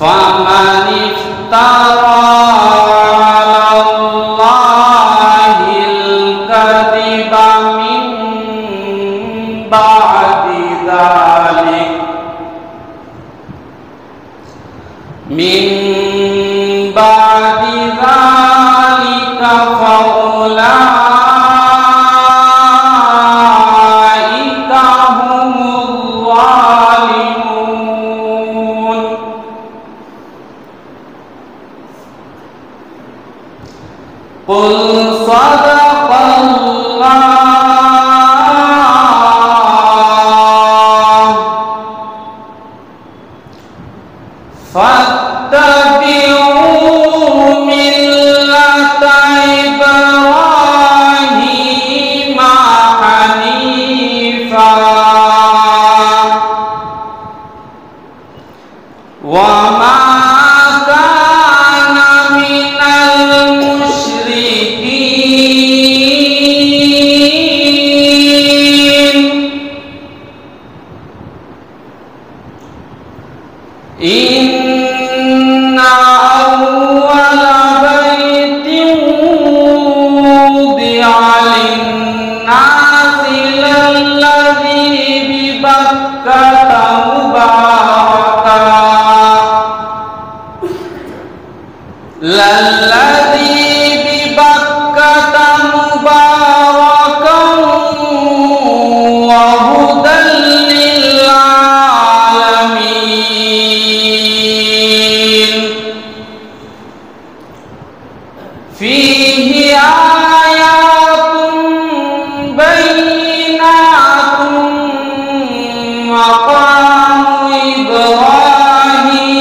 فمن افترى على الله الكذب من بعد ذلك فأولئك هم الظالمون. قل صدق الله فاتبعوا ملة إبراهيم حنيفا وما إن أول بيت وضع للناس للذي ببكة مباركا وهدى للعالمين. فيه آيات بينات مقام إبراهيم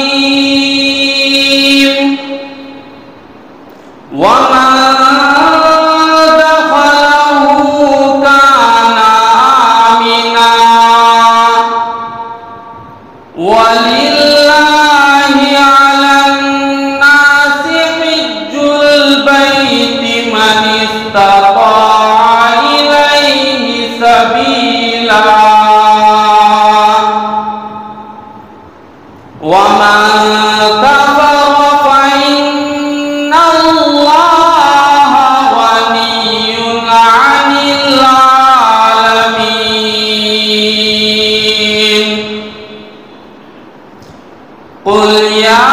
ومن دخله كان آمنا ولله على الناس حج البيت من استطاع إليه سبيلا ومن كفر فإن الله غني عن العالمين. قل يا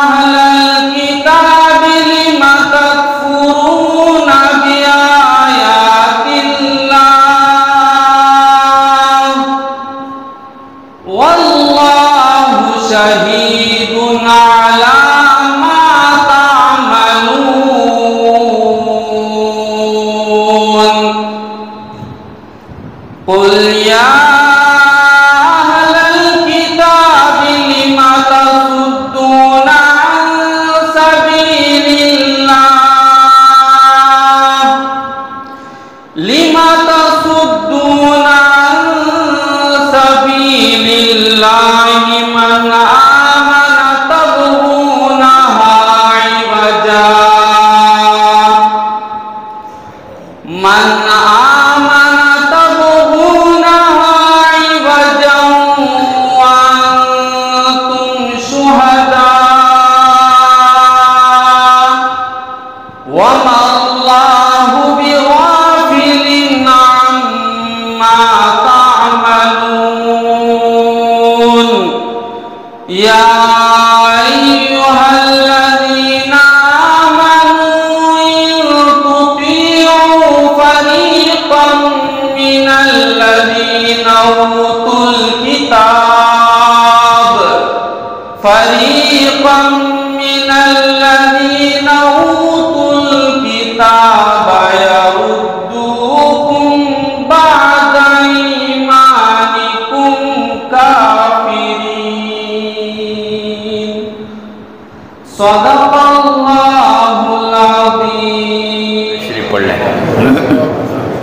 أهل الكتاب لم تكفرون بآيات الله والله شهيد على ما تعملون. قل يا أهل الكتاب لم تصدون عن سبيل الله من آمن تبغونها عوجا وأنتم شهداء وما الله بغافل عما تعملون. أوتوا الكتاب فريقا من الذين أوتوا الكتاب يردوكم بعد إيمانكم كافرين صدق الله العظيم. شریف پڑھ لیں.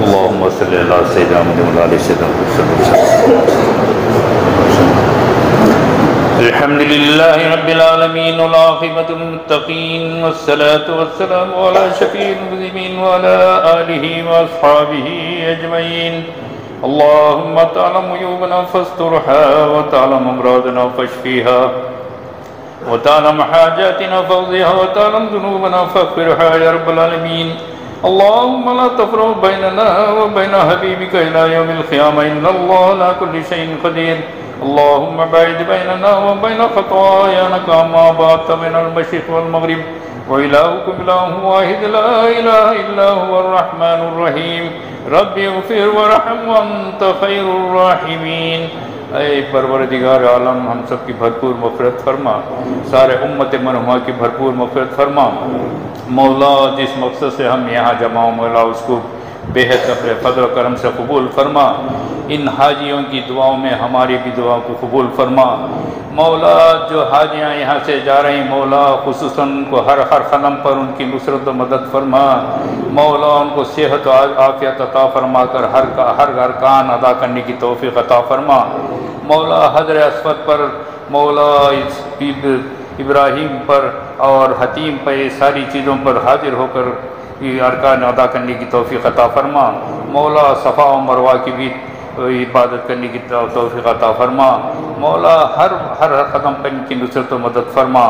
اللهم صل على سيدنا محمد وعلى آل سيدنا محمد. الحمد لله رب العالمين والعاقبة للمتقين والصلاة والسلام على شفيع المذنبين وعلى آله وأصحابه أجمعين. اللهم تعلم عيوبنا فاسترها وتعلم أمراضنا فاشفيها وتعلم حاجاتنا فاقضها وتعلم ذنوبنا فاغفرها يا رب العالمين. اللهم لا تفرق بيننا وبين حبيبك إلى يوم القيامة إن الله على كل شيء قدير. اللهم باعد بيننا وبين خطايانا كما بعدت بين المشرق والمغرب وإلهكم إله واحد لا إله إلا هو الرحمن الرحيم. رب اغفر وارحم وأنت خير الراحمين. اے پروردگار عالم ہم سب کی بھرپور مغفرت فرما، سارے امت مرحومہ کی بھرپور مغفرت فرما. مولا جس مقصد سے ہم یہاں جمع ہوں مولا اس کو بے حد اپنے فضل و کرم سے قبول فرما. ان حاجیوں کی دعاؤں میں ہماری بھی دعاؤں کو قبول فرما. مولا جو حاجیاں یہاں سے جا رہی ہیں مولا خصوصاً ان کو ہر قدم پر ان کی نصرت و مدد فرما. مولا ان کو صحت و عافیت عطا فرما کر ہر ارکان ادا کرنے کی توفیق عطا فرما. مولا حضر اسود پر مولا ابراہیم پر اور حتیم پر یہ ساری چیزوں پر حاضر ہو کر یہ ارکان ادا کرنے کی توفیق عطا فرما. مولا صفا و مروہ کی بھی عبادت کرنے کی توفیق عطا فرما. مولا ہر قدم پر ان کی نصرت و مدد فرما.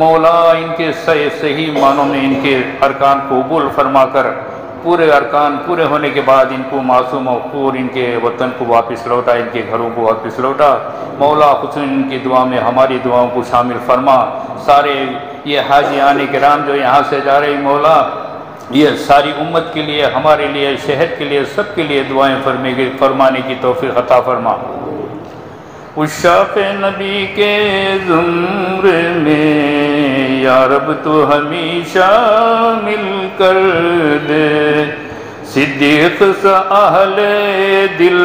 مولا ان کے صحیح معنوں میں ان کے ارکان کو قبول فرما کر پورے ارکان پورے ہونے کے بعد ان کو معصوم و خور ان کے وطن کو واپس لوٹا، ان کے گھروں کو واپس لوٹا. مولا خصوصاً ان کی دعا میں ہماری دعاؤں کو شامل فرما. سارے یہ حاجیان کرام جو یہاں سے جا رہے مولا یہ ساری امت کے لیے ہمارے لیے شہر کے لیے سب کے لیے دعائیں فرمانے کی توفیق عطا فرما. عشاق نبی کے زمرے میں یا رب تو ہمیشہ مل کر دے، صدیق سا اہل دل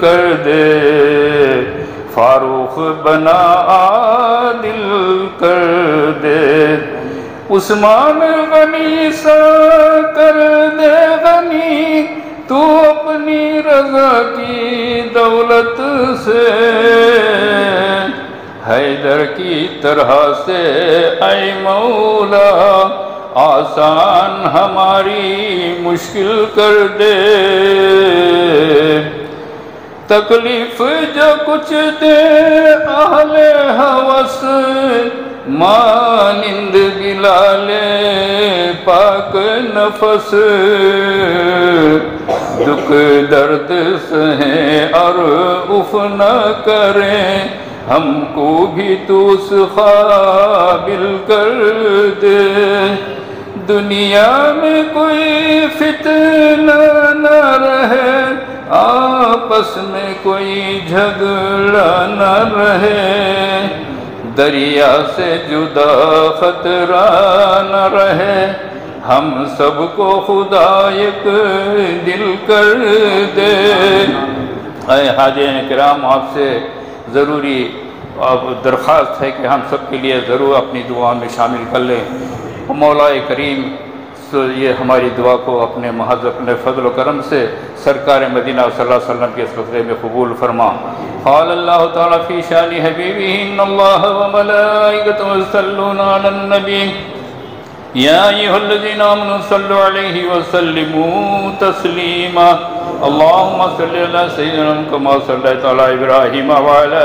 کر دے، فاروق بنا عادل کر دے، عثمان غنی سا کر دے غنی تو اپنی رضا کی دولت سے، حیدر کی طرح سے اے مولا آسان ہماری مشکل کر دے، تکلیف جو کچھ دے اہل ہوس مانند بلال پاک نفس، دکھ درد سہیں اور اف نہ کریں ہم کو بھی تو اس قابل کر دے، دنیا میں کوئی فتنہ نہ رہے، آپس میں کوئی جھگڑا نہ رہے، دریا سے جدا خطرہ نہ رہے، ہم سب کو خدا ایک دل کر دے. اے حاجین کرام آپ سے ضروری درخواست ہے کہ ہم سب کے لیے ضرور اپنی دعا میں شامل کر لیں. مولا کریم یہ ہماری دعا کو اپنے محض اپنے فضل و کرم سے سرکار مدینہ صلی اللہ علیہ وسلم کے صدقے میں قبول فرما. قال اللہ تعالیٰ فی شان حبیبہ ان اللہ وملائکتہ یصلون علی النبی یا ایھا الذین آمنوا صلوا علیہ وسلموا تسلیما. اللهم صل على سيدنا كما صليت على ابراهيم وعلى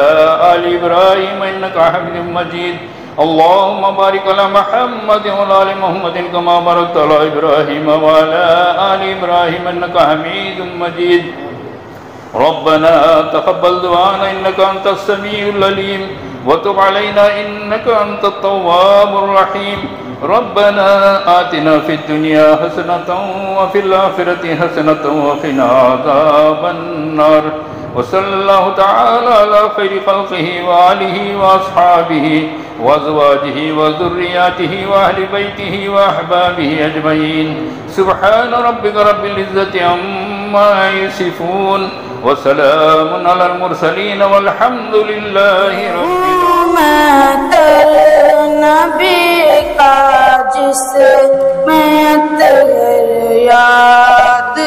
آل ابراهيم انك حميد مجيد. اللهم بارك على محمد وعلى آل محمد كما باركت على ابراهيم وعلى آل ابراهيم انك حميد مجيد. ربنا تقبل دعانا انك انت السميع العليم وتب علينا انك انت التواب الرحيم. ربنا آتنا في الدنيا حسنة وفي الآخرة حسنة وقنا عذاب النار. وصلى الله تعالى على خير خلقه وآله وأصحابه وأزواجه وذرياته وأهل بيته وأحبابه أجمعين. سبحان ربك رب العزة عما يصفون وسلام على المرسلين والحمد لله رب العالمين. نبی کا جس میں تغیر یاد